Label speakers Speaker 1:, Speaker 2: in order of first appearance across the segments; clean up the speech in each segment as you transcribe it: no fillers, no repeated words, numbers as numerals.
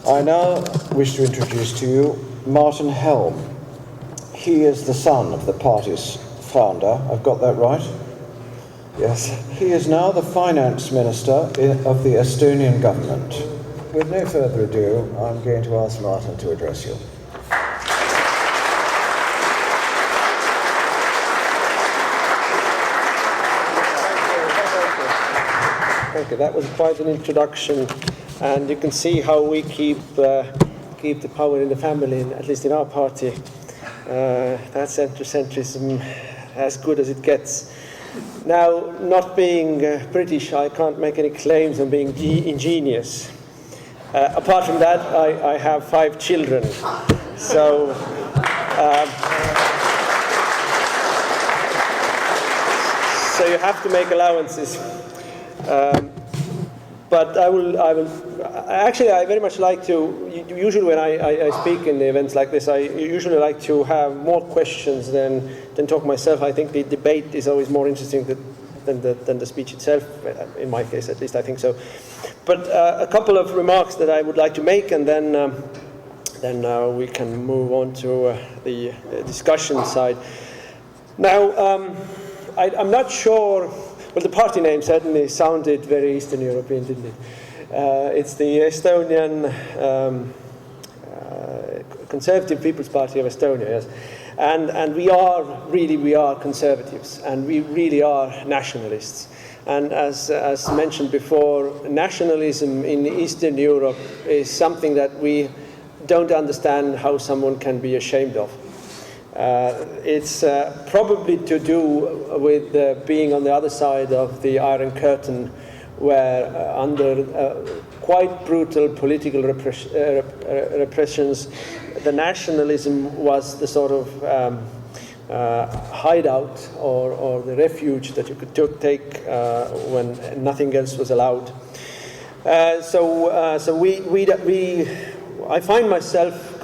Speaker 1: I now wish to introduce to you Martin Helme. He is the son of the party's founder. I've got that right? Yes. He is now the finance minister of the Estonian government. With no further ado, I'm going to ask Martin to address you.
Speaker 2: Thank you. That was quite an introduction, and you can see how we keep the power in the family, at least in our party. That centrism, as good as it gets. Now, not being British, I can't make any claims on being ingenious. Apart from that, I have 5 children, so so you have to make allowances. But I very much like to, usually when I speak in the events like this, I usually like to have more questions than talk myself. I think the debate is always more interesting than the speech itself, in my case at least, I think so. But a couple of remarks that I would like to make, and then we can move on to the discussion side. Now, I'm not sure. Well, the party name certainly sounded very Eastern European, didn't it? It's the Estonian Conservative People's Party of Estonia, yes. And we are conservatives, and we really are nationalists. And as mentioned before, nationalism in Eastern Europe is something that we don't understand how someone can be ashamed of. It's probably to do with being on the other side of the Iron Curtain, where under quite brutal political repressions, the nationalism was the sort of hideout or the refuge that you could take when nothing else was allowed. So I find myself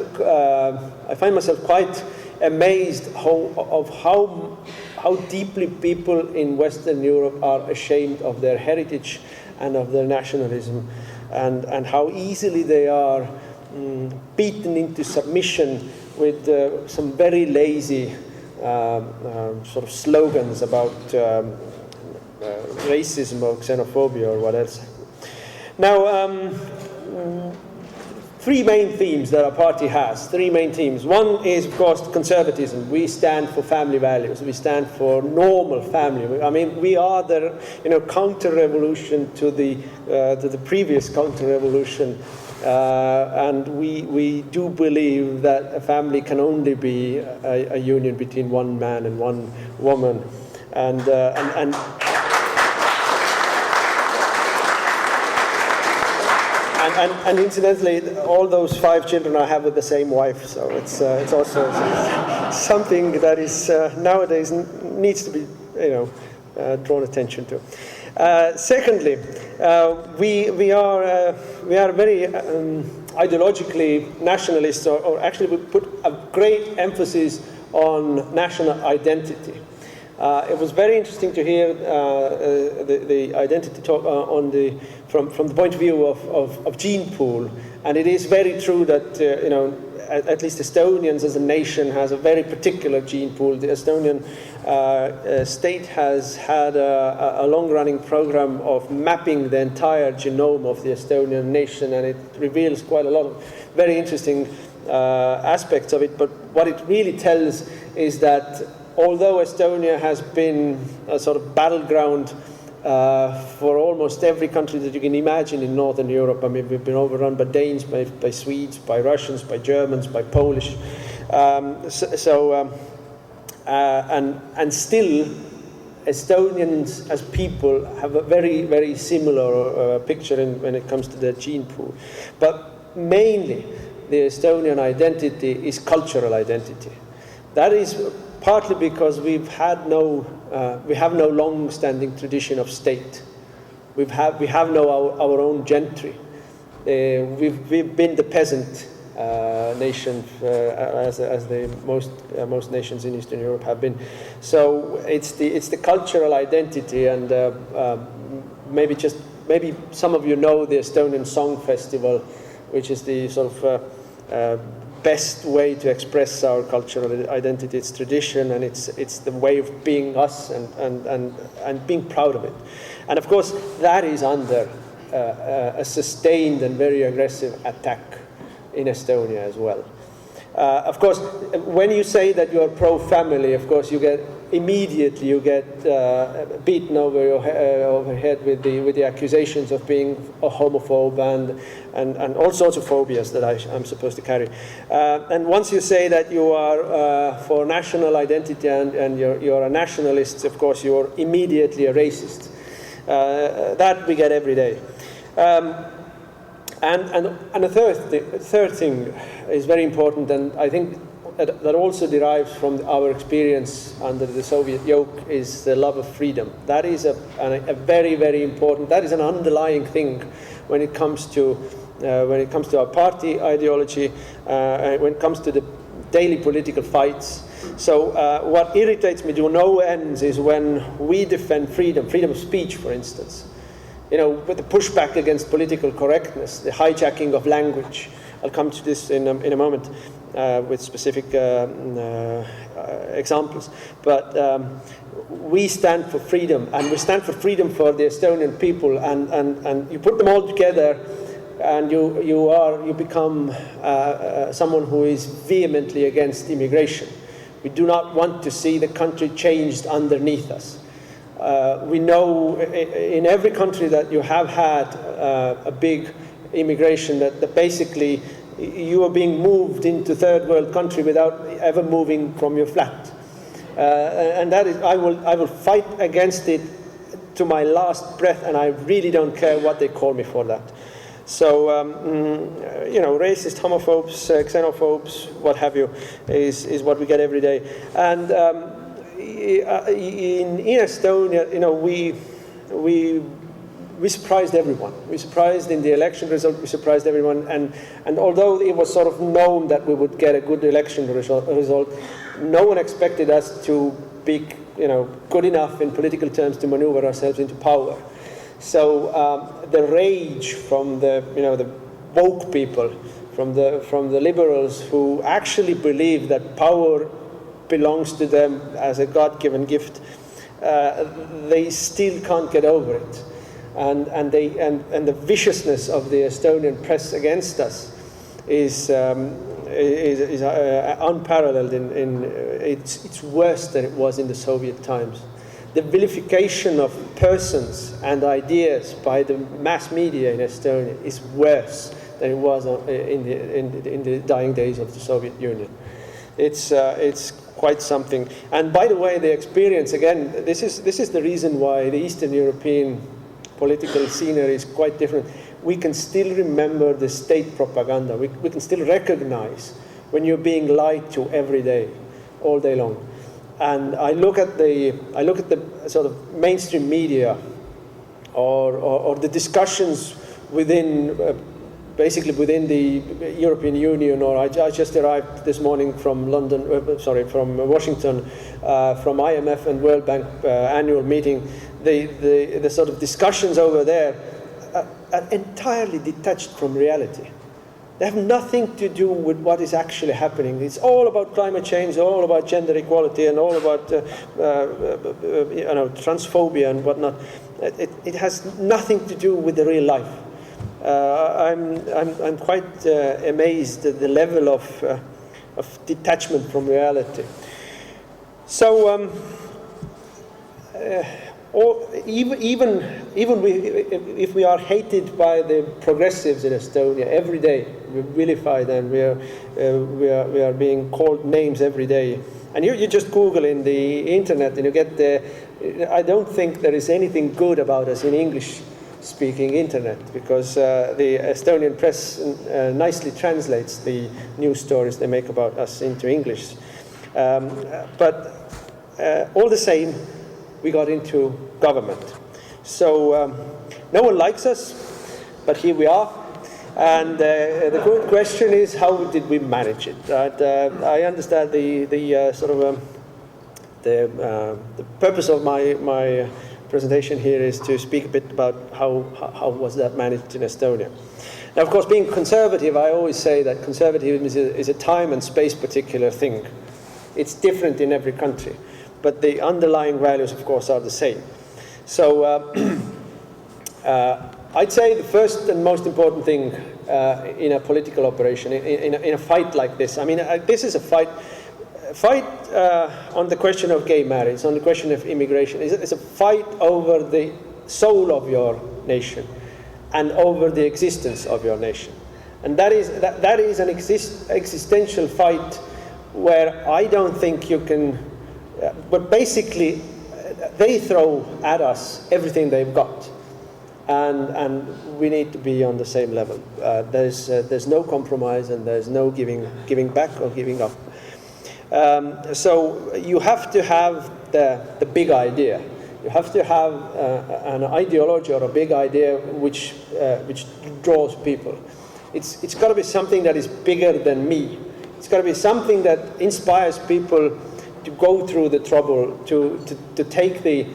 Speaker 2: quite amazed how deeply people in Western Europe are ashamed of their heritage and of their nationalism, and how easily they are beaten into submission with some very lazy sort of slogans about racism or xenophobia or what else. Now, 3 main themes that our party has, 3 main themes. One is, of course, conservatism. We stand for family values. We stand for normal family. I mean, we are the counter-revolution to the previous counter-revolution, and we do believe that a family can only be a union between one man and one woman, and incidentally, all those 5 children I have with the same wife, so it's also something that is nowadays needs to be drawn attention to. Secondly, we are very ideologically nationalists, or actually we put a great emphasis on national identity. It was very interesting to hear the identity talk from the point of view of gene pool, and it is very true that at least Estonians as a nation has a very particular gene pool. The Estonian state has had a long-running program of mapping the entire genome of the Estonian nation, and it reveals quite a lot of very interesting aspects of it. But what it really tells is that although Estonia has been a sort of battleground for almost every country that you can imagine in Northern Europe, I mean, we've been overrun by Danes, by Swedes, by Russians, by Germans, by Polish, and still Estonians as people have a very, very similar picture when it comes to their gene pool. But mainly, the Estonian identity is cultural identity. That is partly because we have no long-standing tradition of state. We have no our own gentry. We've been the peasant nation as the most nations in Eastern Europe have been. So it's the cultural identity, and maybe some of you know the Estonian Song Festival. which is the sort of best way to express our cultural identity. It's tradition, and it's the way of being us and being proud of it. And of course, that is under a sustained and very aggressive attack in Estonia as well. Of course, when you say that you are pro-family, of course, immediately you get beaten over your head with the accusations of being a homophobe and all sorts of phobias that I'm supposed to carry. And once you say that you are for national identity and you're a nationalist, of course, you're immediately a racist. That we get every day. And a third thing is very important, and I think that also derives from our experience under the Soviet yoke, is the love of freedom. That is a very, very important, that is an underlying thing when it comes to our party ideology, when it comes to the daily political fights. So what irritates me to no ends is when we defend freedom of speech, for instance. With the pushback against political correctness, the hijacking of language. I'll come to this in a moment with specific examples. But we stand for freedom, and we stand for freedom for the Estonian people. And you put them all together, and you become someone who is vehemently against immigration. We do not want to see the country changed underneath us. We know in every country that you have had a big immigration, that basically you are being moved into third world country without ever moving from your flat. And that is, I will fight against it to my last breath, and I really don't care what they call me for that. So, racist, homophobes, xenophobes, what have you, is what we get every day. And in Estonia, we surprised everyone. We surprised in the election result. We surprised everyone, and although it was sort of known that we would get a good election result, no one expected us to be, good enough in political terms to maneuver ourselves into power. So the rage from the woke people, from the liberals who actually believe that power belongs to them as a God-given gift, they still can't get over it, and the viciousness of the Estonian press against us is unparalleled. It's worse than it was in the Soviet times. The vilification of persons and ideas by the mass media in Estonia is worse than it was in the dying days of the Soviet Union. It's quite something. And by the way, the experience, again, this is the reason why the Eastern European political scenery is quite different. We can still remember the state propaganda. We can still recognize when you're being lied to every day, all day long. And I look at the sort of mainstream media, or the discussions within basically within the European Union. Or I just arrived this morning from from Washington, from IMF and World Bank annual meeting. The sort of discussions over there are entirely detached from reality. They have nothing to do with what is actually happening. It's all about climate change, all about gender equality, and all about transphobia and whatnot. It has nothing to do with the real life. I'm quite amazed at the level of detachment from reality. So even if we are hated by the progressives in Estonia every day, we vilify them. We are being called names every day. And you just Google in the internet and you get I don't think there is anything good about us in English-speaking internet, because the Estonian press nicely translates the news stories they make about us into English. But all the same, we got into government. So no one likes us, but here we are. And the good question is, how did we manage it? I understand the purpose of my presentation here is to speak a bit about how was that managed in Estonia. Now, of course, being conservative, I always say that conservatism is a time and space particular thing. It's different in every country, but the underlying values, of course, are the same. So I'd say the first and most important thing in a political operation, in a fight like this, I mean, this is a fight on the question of gay marriage, on the question of immigration. It's a fight over the soul of your nation and over the existence of your nation. And that is an existential fight where I don't think you can, but basically they throw at us everything they've got. And we need to be on the same level. There's no compromise and there's no giving back or giving up. So you have to have the big idea. You have to have an ideology or a big idea which draws people. It's got to be something that is bigger than me. It's got to be something that inspires people to go through the trouble, to take the.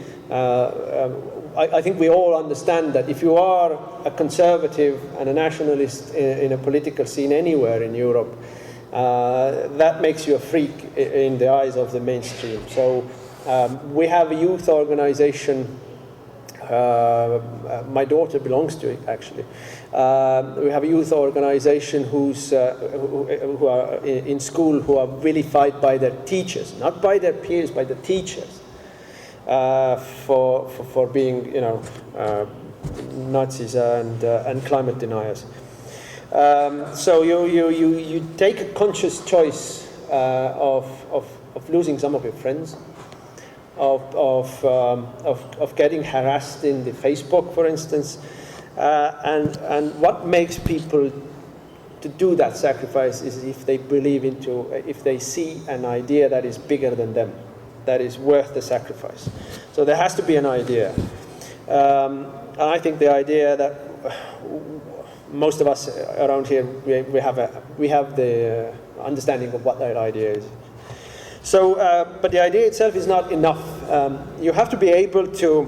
Speaker 2: I think we all understand that if you are a conservative and a nationalist in a political scene anywhere in Europe, that makes you a freak in the eyes of the mainstream. So we have a youth organization, my daughter belongs to it actually. We have a youth organization who are in school who are vilified by their teachers, not by their peers, by the teachers, for being, Nazis and climate deniers. So you take a conscious choice of losing some of your friends, of getting harassed in the Facebook, for instance, and what makes people to do that sacrifice is if they believe if they see an idea that is bigger than them, that is worth the sacrifice. So there has to be an idea, and I think the idea that most of us around here we have the understanding of what that idea is. So, but the idea itself is not enough. You have to be able to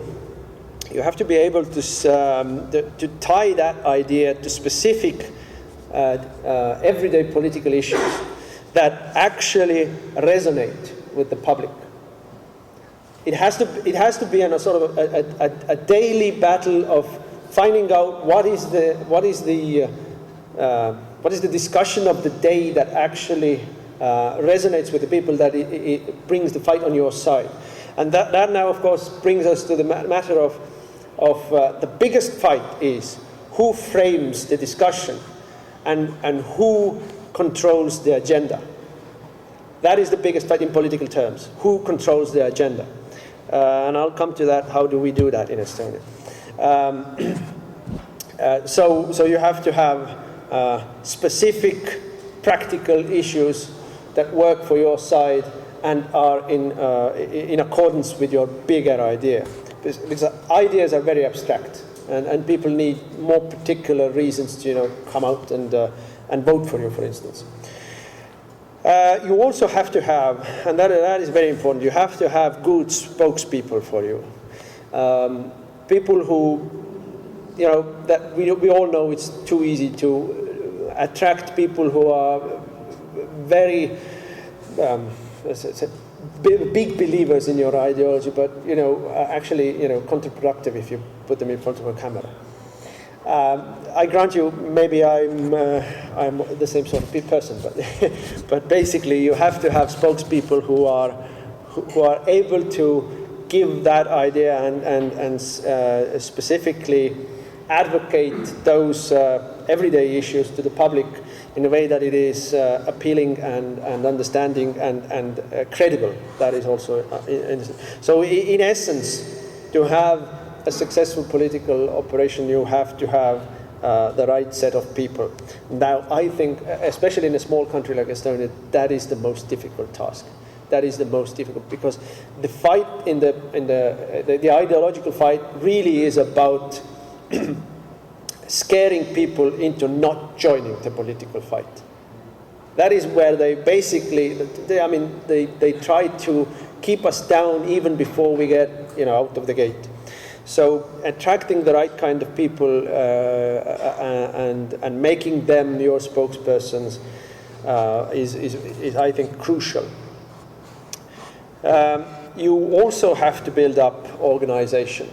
Speaker 2: tie that idea to specific everyday political issues that actually resonate with the public. It has to be in a sort of a daily battle of finding out what is the discussion of the day that actually resonates with the people, that it brings the fight on your side. And that now, of course, brings us to the matter of the biggest fight is who frames the discussion and who controls the agenda. That is the biggest fight in political terms. Who controls the agenda? And I'll come to that. How do we do that in Estonia? So you have to have specific practical issues that work for your side and are in accordance with your bigger idea. Because ideas are very abstract, and people need more particular reasons to come out and vote for you, for instance. You also have to have, and that is very important, you have to have good spokespeople for you. People who, that we all know it's too easy to attract people who are very big believers in your ideology, but actually counterproductive if you put them in front of a camera. I grant you, maybe I'm the same sort of person, but basically you have to have spokespeople who are able to give that idea and specifically advocate those everyday issues to the public in a way that it is appealing and understanding and credible. That is also so in essence, to have a successful political operation, you have to have the right set of people. Now, I think, especially in a small country like Estonia, that is the most difficult task. That is the most difficult, because the fight the ideological fight really is about scaring people into not joining the political fight. That is where they basically, they try to keep us down even before we get out of the gate. So attracting the right kind of people and making them your spokespersons is, I think, crucial. You also have to build up organization.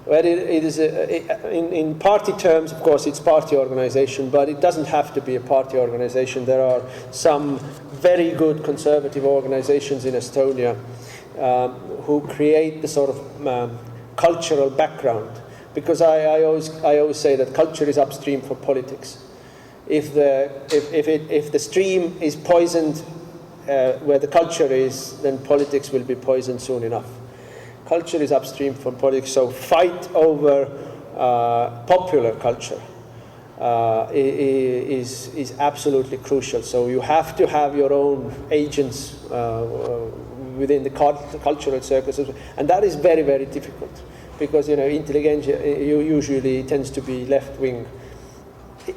Speaker 2: Well, it is in party terms, of course, it's party organization, but it doesn't have to be a party organization. There are some very good conservative organizations in Estonia who create the sort of cultural background, because I always say that culture is upstream for politics. If the stream is poisoned where the culture is, then politics will be poisoned soon enough. Culture is upstream from politics, so fight over popular culture is absolutely crucial. So you have to have your own agents within the cultural circles, and that is very, very difficult, because intelligentsia usually tends to be left wing.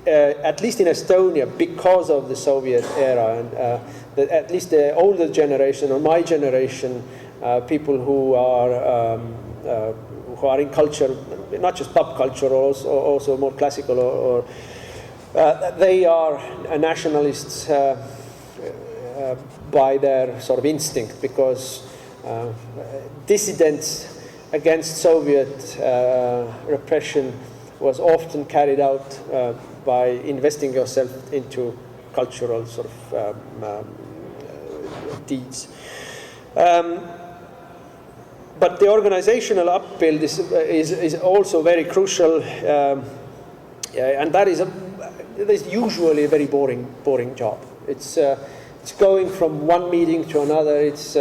Speaker 2: At least in Estonia, because of the Soviet era, and at least the older generation or my generation, people who are in culture, not just pop culture, also more classical, or they are nationalists by their sort of instinct, because dissidents against Soviet repression was often carried out by investing yourself into cultural sort of deeds. But the organizational upbuild is also very crucial, and that is usually a very boring job. It's going from one meeting to another. It's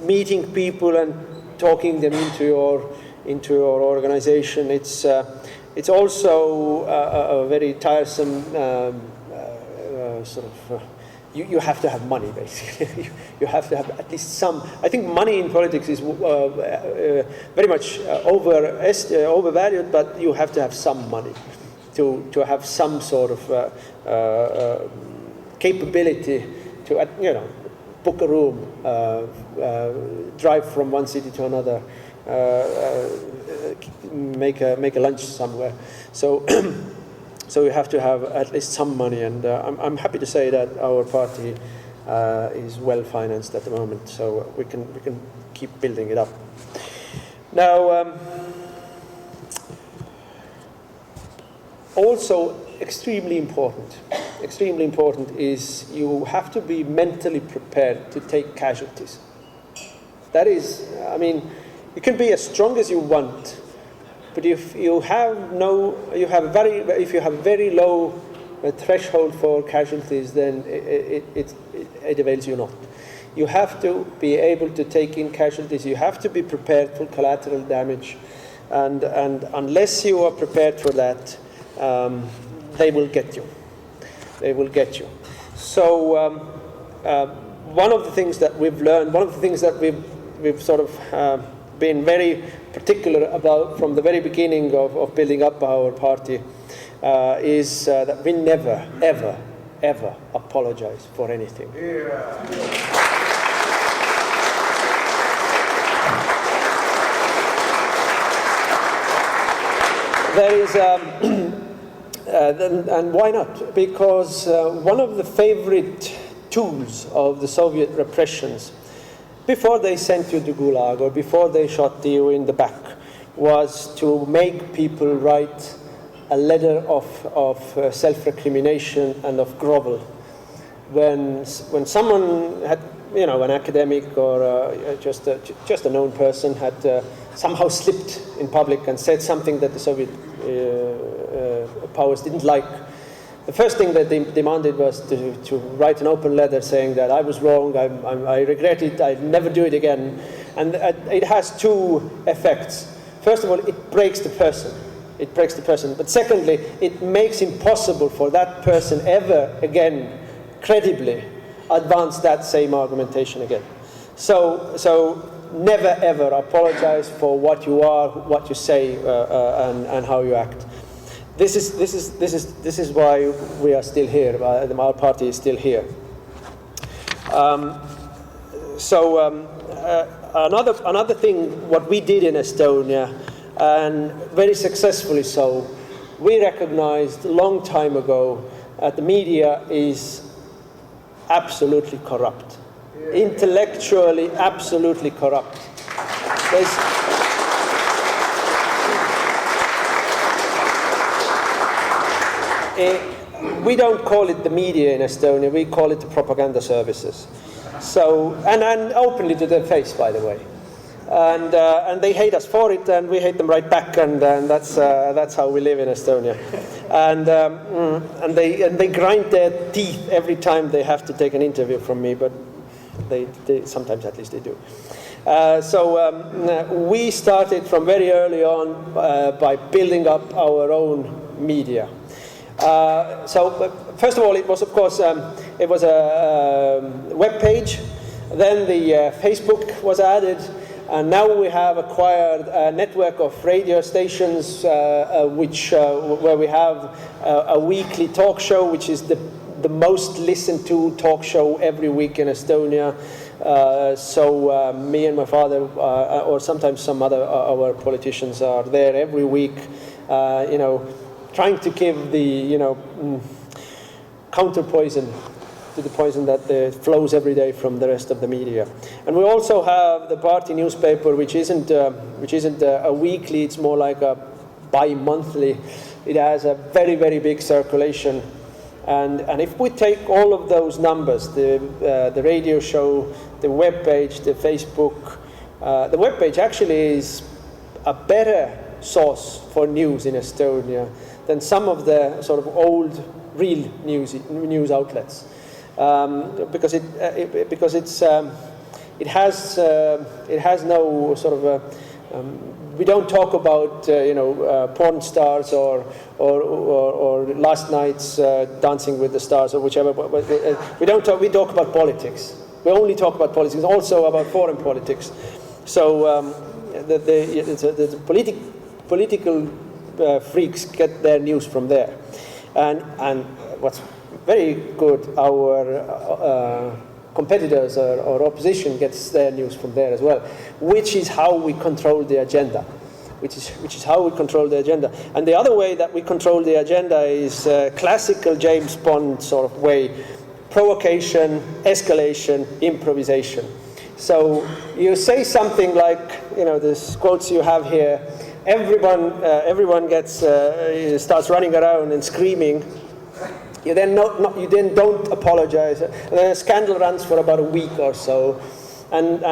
Speaker 2: meeting people and talking them into your organization. It's also a very tiresome sort of. You have to have money, basically. You have to have at least some. I think money in politics is very much overvalued, but you have to have some money to have some sort of capability to book a room, drive from one city to another, make a lunch somewhere. So. So we have to have at least some money, and I'm happy to say that our party is well financed at the moment, so we can keep building it up. Now, also extremely important is you have to be mentally prepared to take casualties. That is, I mean, you can be as strong as you want, but if you have very low threshold for casualties, then it avails you not. You have to be able to take in casualties. You have to be prepared for collateral damage, and unless you are prepared for that, they will get you. They will get you. So one of the things that we've learned, one of the things that we've sort of been very particular about from the very beginning of building up our party is that we never, ever, ever apologize for anything. Yeah. There is, and why not? Because one of the favorite tools of the Soviet repressions, before they sent you to Gulag or before they shot you in the back, was to make people write a letter of self-recrimination and of grovel. When someone had, an academic or just a known person had somehow slipped in public and said something that the Soviet powers didn't like, the first thing that they demanded was to write an open letter saying that I was wrong, I regret it, I'd never do it again. And it has two effects. First of all, it breaks the person. It breaks the person. But secondly, it makes impossible for that person ever again credibly advance that same argumentation again. So never ever apologize for what you are, what you say, and how you act. This is why we are still here. Our party is still here. Another thing, what we did in Estonia and very successfully so. We recognized a long time ago that the media is absolutely corrupt, intellectually absolutely corrupt. We don't call it the media in Estonia, we call it the propaganda services. So, and openly to their face, by the way. And they hate us for it, and we hate them right back, and that's how we live in Estonia. And they grind their teeth every time they have to take an interview from me, but they sometimes at least they do. So we started from very early on by building up our own media. So first of all, it was of course it was a web page. Then the Facebook was added, and now we have acquired a network of radio stations, where we have a weekly talk show, which is the most listened to talk show every week in Estonia. So me and my father, or sometimes some other our politicians, are there every week, trying to give the counter poison to the poison that flows every day from the rest of the media. And we also have the party newspaper, which isn't a weekly; it's more like a bi-monthly. It has a very, very big circulation. And if we take all of those numbers, the radio show, the web page, the Facebook, the web page actually is a better source for news in Estonia than some of the sort of old real news outlets, because it has no sort of we don't talk about porn stars or last night's Dancing with the Stars or whichever. We talk about politics. We only talk about politics, also about foreign politics. So the political freaks get their news from there, and what's very good, our competitors or opposition gets their news from there as well, which is how we control the agenda. Which is how we control the agenda. And the other way that we control the agenda is classical James Bond sort of way: provocation, escalation, improvisation. So you say something like, these quotes you have here. Everyone gets starts running around and screaming. You then don't apologize. And then a scandal runs for about a week or so, and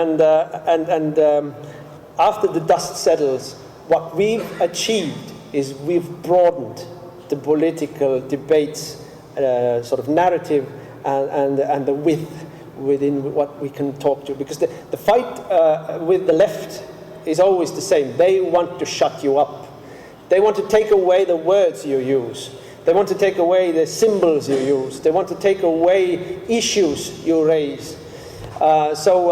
Speaker 2: after the dust settles, what we've achieved is we've broadened the political debates sort of narrative and the width within what we can talk to, because the fight with the left is always the same. They want to shut you up. They want to take away the words you use. They want to take away the symbols you use. They want to take away issues you raise. So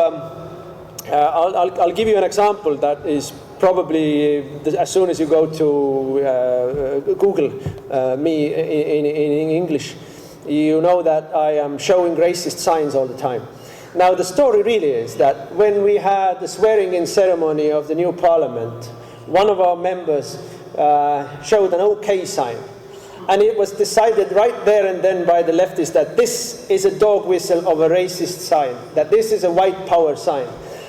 Speaker 2: I'll give you an example that is probably, as soon as you go to Google me in English, you know that I am showing racist signs all the time. Now, the story really is that when we had the swearing-in ceremony of the new parliament, one of our members showed an OK sign. And it was decided right there and then by the leftists that this is a dog whistle of a racist sign, that this is a white power sign.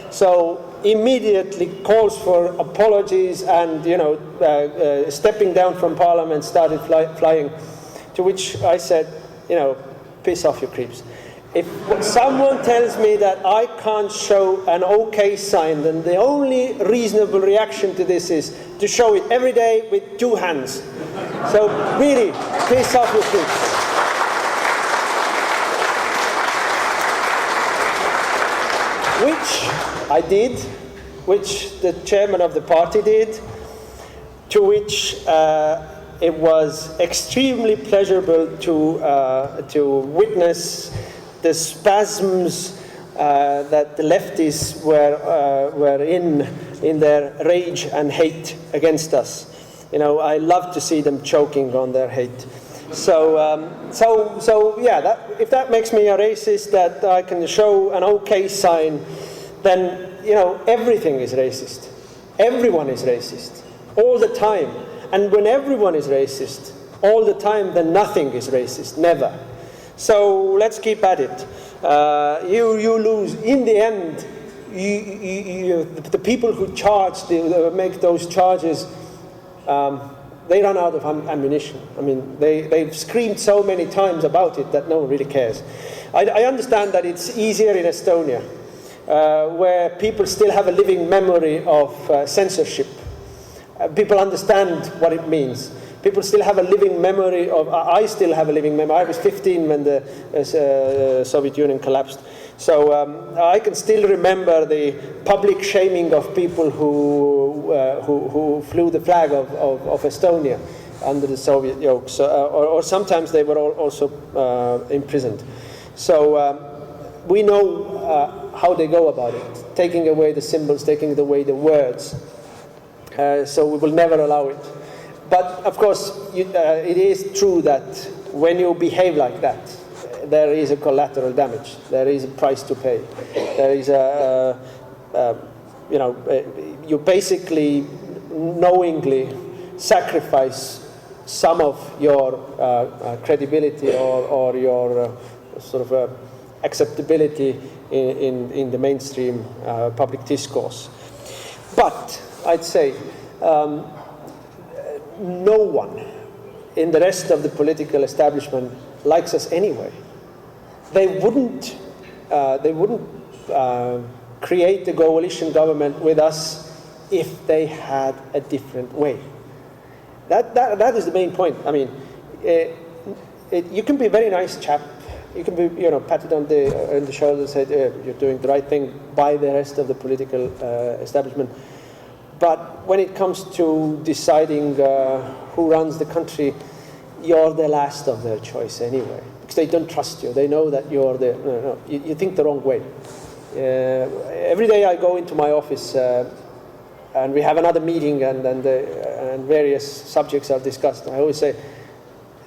Speaker 2: So immediately calls for apologies and, stepping down from parliament started flying, to which I said, piss off, you creeps. If someone tells me that I can't show an OK sign, then the only reasonable reaction to this is to show it every day with 2 hands. So really, piss off, you creeps. Which I did, which the chairman of the party did, to which it was extremely pleasurable to witness the spasms that the leftists were in their rage and hate against us. I love to see them choking on their hate. So yeah, if that makes me a racist, that I can show an OK sign, then everything is racist. Everyone is racist. all the time. And when everyone is racist all the time, then nothing is racist, never. So let's keep at it. You lose. In the end, the people who make those charges, they run out of ammunition. I mean, they've screamed so many times about it that no one really cares. I understand that it's easier in Estonia, where people still have a living memory of censorship. People understand what it means. People still have a living memory of, I still have a living memory. I was 15 when the Soviet Union collapsed. So I can still remember the public shaming of people who flew the flag of Estonia under the Soviet yoke. So, or sometimes they were also imprisoned. So we know how they go about it, taking away the symbols, taking away the words. So we will never allow it. But of course, it is true that when you behave like that, there is a collateral damage. There is a price to pay. There is you basically knowingly sacrifice some of your credibility or your sort of acceptability in the mainstream public discourse. But I'd say no one in the rest of the political establishment likes us anyway. They wouldn't create a coalition government with us if they had a different way. That is the main point. I mean, you can be a very nice chap. You can be, patted on the shoulder and say, you're doing the right thing by the rest of the political establishment. But when it comes to deciding who runs the country, you're the last of their choice anyway, because they don't trust you. They know that you're you think the wrong way. Every day I go into my office and we have another meeting and various subjects are discussed. I always say,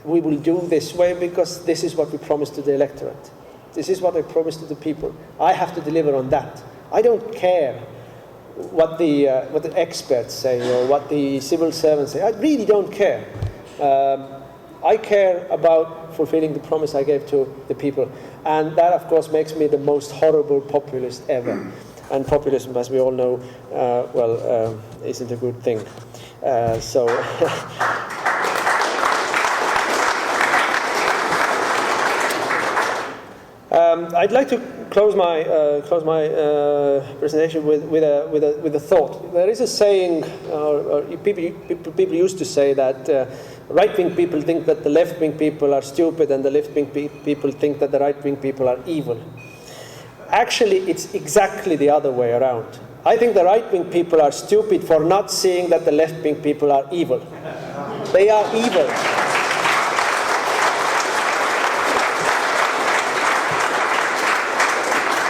Speaker 2: we will do this way because this is what we promised to the electorate. This is what I promised to the people. I have to deliver on that. I don't care what the experts say or what the civil servants say. I really don't care. I care about fulfilling the promise I gave to the people. And that, of course, makes me the most horrible populist ever. And populism, as we all know, isn't a good thing. I'd like to close my presentation with a thought. There is a saying, people used to say that right-wing people think that the left-wing people are stupid, and the left-wing people think that the right-wing people are evil. Actually, it's exactly the other way around. I think the right-wing people are stupid for not seeing that the left-wing people are evil. They are evil.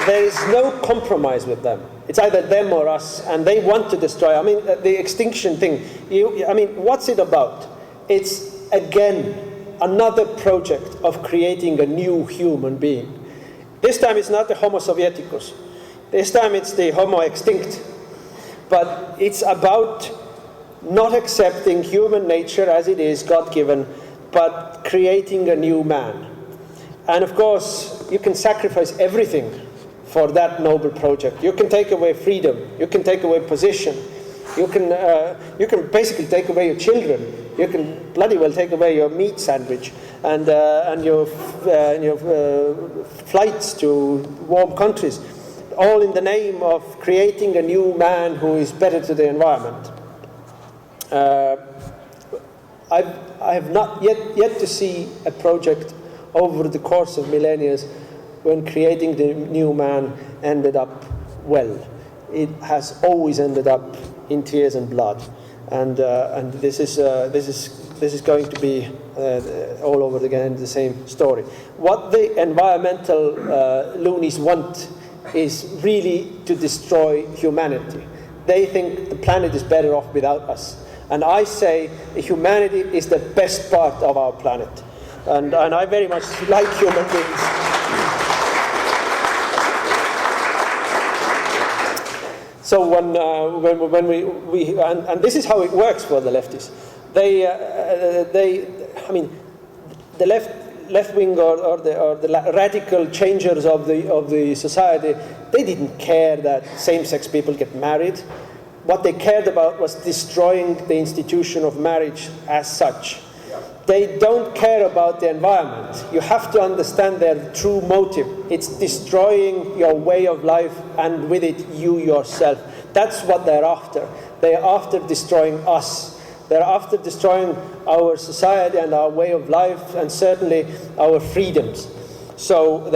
Speaker 2: There is no compromise with them. It's either them or us, and they want to destroy. I mean, the extinction thing, what's it about? It's, again, another project of creating a new human being. This time it's not the Homo Sovieticus. This time it's the Homo extinct. But it's about not accepting human nature as it is, God-given, but creating a new man. And of course, you can sacrifice everything for that noble project. You can take away freedom. You can take away position. You can basically take away your children. You can bloody well take away your meat sandwich and your flights to warm countries, all in the name of creating a new man who is better to the environment. I have not yet to see a project over the course of millennia when creating the new man ended up well. It has always ended up in tears and blood, and this is going to be all over again the same story. What the environmental loonies want is really to destroy humanity. They think the planet is better off without us, and I say humanity is the best part of our planet, and I very much like human beings. So when we and this is how it works for the leftists. I mean, the left wing or the radical changers of the society, they didn't care that same-sex people get married. What they cared about was destroying the institution of marriage as such. They don't care about the environment. You have to understand their true motive. It's destroying your way of life and with it you yourself. That's what they're after. They're after destroying us. They're after destroying our society and our way of life and certainly our freedoms. So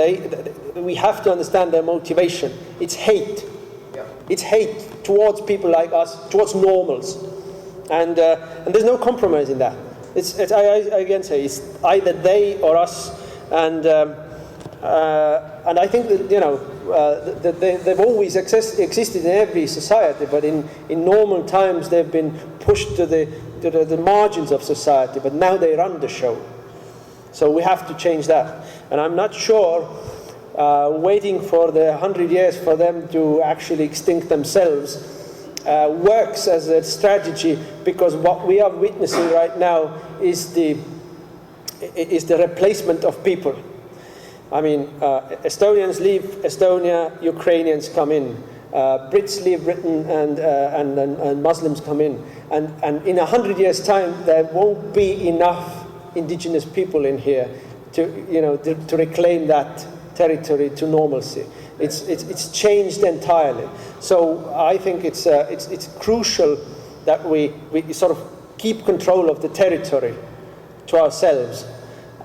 Speaker 2: we have to understand their motivation. It's hate. It's hate towards people like us, towards normals. And there's no compromise in that. I again say it's either they or us, and I think that they've always existed in every society, but in normal times they've been pushed to the margins of society. But now they run the show, so we have to change that. And I'm not sure waiting for the 100 years for them to actually extinct themselves works as a strategy, because what we are witnessing right now is the replacement of people. I mean, Estonians leave Estonia, Ukrainians come in, Brits leave Britain, and Muslims come in. And in 100 years' time, there won't be enough indigenous people in here to reclaim that territory to normalcy. It's changed entirely. So I think it's crucial that we sort of keep control of the territory to ourselves,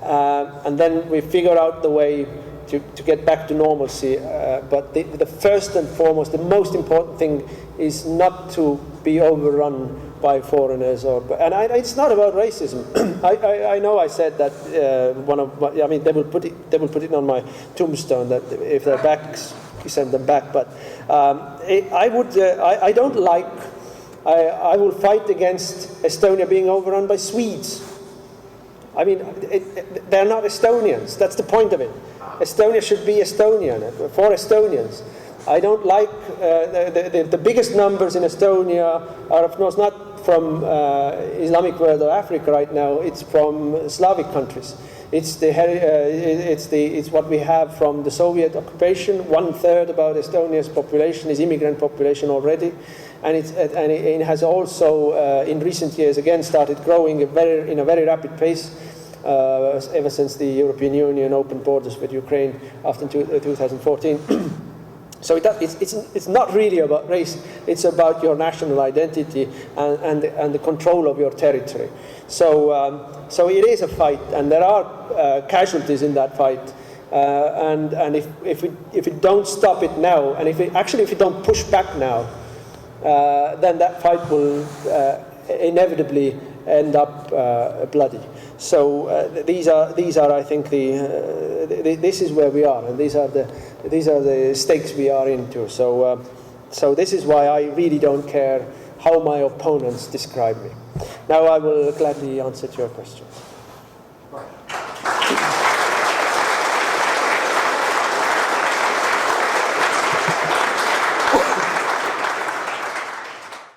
Speaker 2: and then we figure out the way to get back to normalcy. But the first and foremost, the most important thing is not to be overrun by foreigners, it's not about racism. I know I said that they will put it on my tombstone that if they're back, you send them back. But I will fight against Estonia being overrun by Swedes. I mean, they're not Estonians. That's the point of it. Estonia should be Estonian, for Estonians. I don't like the biggest numbers in Estonia are, of course, not from Islamic world or Africa right now. It's from Slavic countries. It's what we have from the Soviet occupation. 1/3 about Estonia's population is immigrant population already, and it has also in recent years again started growing in a very rapid pace. Ever since the European Union opened borders with Ukraine after 2014. So it's not really about race, it's about your national identity and the control of your territory. So it is a fight, and there are casualties in that fight. And if we don't stop it now, and if we don't push back now, then that fight will inevitably end up bloody. So these are I think this is where we are, and these are the stakes we are into. So this is why I really don't care how my opponents describe me. Now I will gladly answer to your questions.